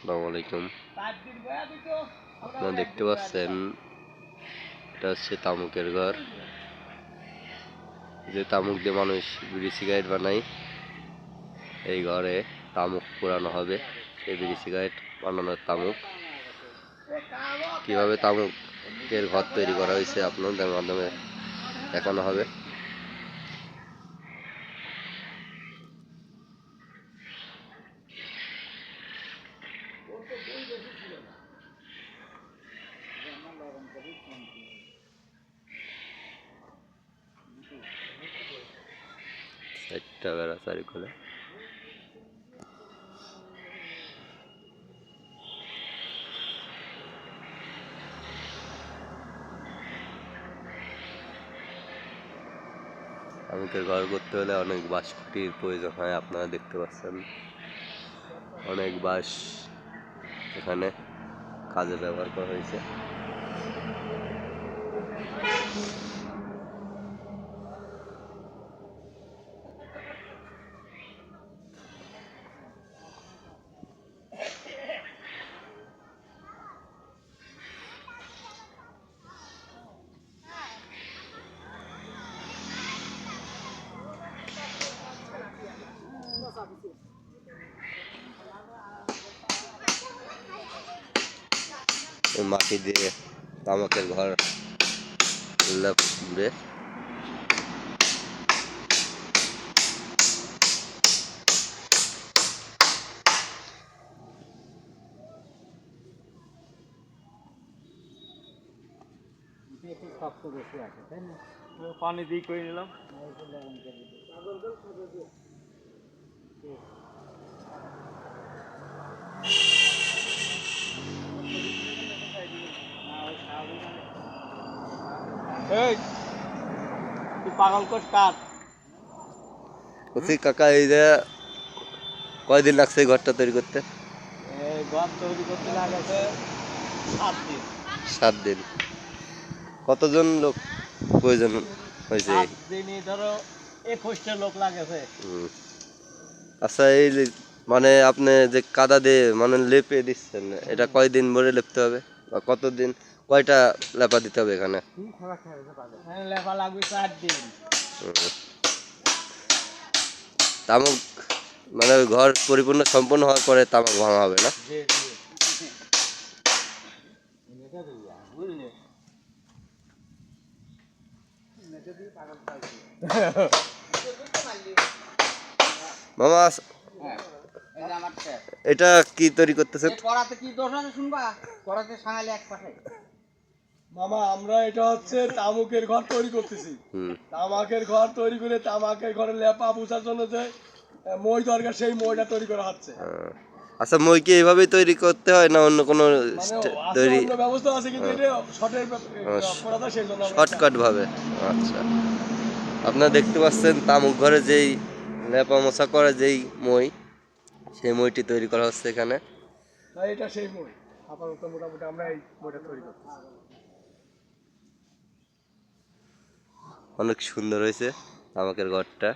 আসসালামু আলাইকুম। আপনারা দেখতে পাচ্ছেন এটা হচ্ছে তামুকের ঘর, যে তামুক দিয়ে মানুষ বিড়ি সিগারেট বানায়। এই ঘরে তামুক পোড়ানো হবে, সেই বিড়ি সিগারেট বানানোর তামুক। কিভাবে তামুকের ঘর তৈরি করা হয়েছে আপনাদের মাধ্যমে দেখানো হবে। একটা বেড়া চারি করে তামুকের ঘর করতে হলে অনেক বাঁশ খুঁটির প্রয়োজন হয়। আপনারা দেখতে পাচ্ছেন অনেক বাঁশ এখানে কাজে ব্যবহার করা হয়েছে। মাটি দিয়ে তামাকের ঘর লাগবে। পানি দিয়ে করে নিলাম। পাগল কোষ কাঠ কাকা, এই যে কয়দিন লাগছে এই ঘরটা তৈরি করতে? ঘর তৈরি করতে লাগছে 7 দিন। 7 দিন। কতজন লোক প্রয়োজন হয়েছে? 7 দিনই ধরো 21টা লোক লাগেছে। আচ্ছা, এই মানে আপনি যে কাদা দিয়ে মানে লেপে দিচ্ছেন, এটা কয়দিন ভরে লেপতে হবে বা কতদিন, কয়টা লেপা দিতে হবে এখানে? লেপা লাগবে 4 দিন। তামাক মানে ওই ঘর পরিপূর্ণ সম্পূর্ণ হওয়ার পরে তামাক ভাঙা হবে না? মামা, এটা কি তৈরি করতেছেন? মামা, আমরা এটা হচ্ছে তামাকের ঘর তৈরি করতেছি। তামাকের ঘর তৈরি করে তামাকের ঘরে লেপা পোছার জন্য যে মই দরকার, সেই মইটা তৈরি করা হচ্ছে। আচ্ছা, মই কি এইভাবেই তৈরি করতে হয় না অন্য কোনো তৈরি ব্যবস্থা আছে? কিন্তু এটা শর্টকাট ভাবে? আচ্ছা, আপনারা দেখতে পাচ্ছেন তামুক ঘরে যেই লেপা মোছা করে যেই মই, সেই মইটি তৈরি করা হচ্ছে এখানে। এটা সেই মই। আপাতত মোটামুটি আমরা এই মইটা তৈরি করতেছি। অনেক সুন্দর হয়েছে তামাকের ঘরটা।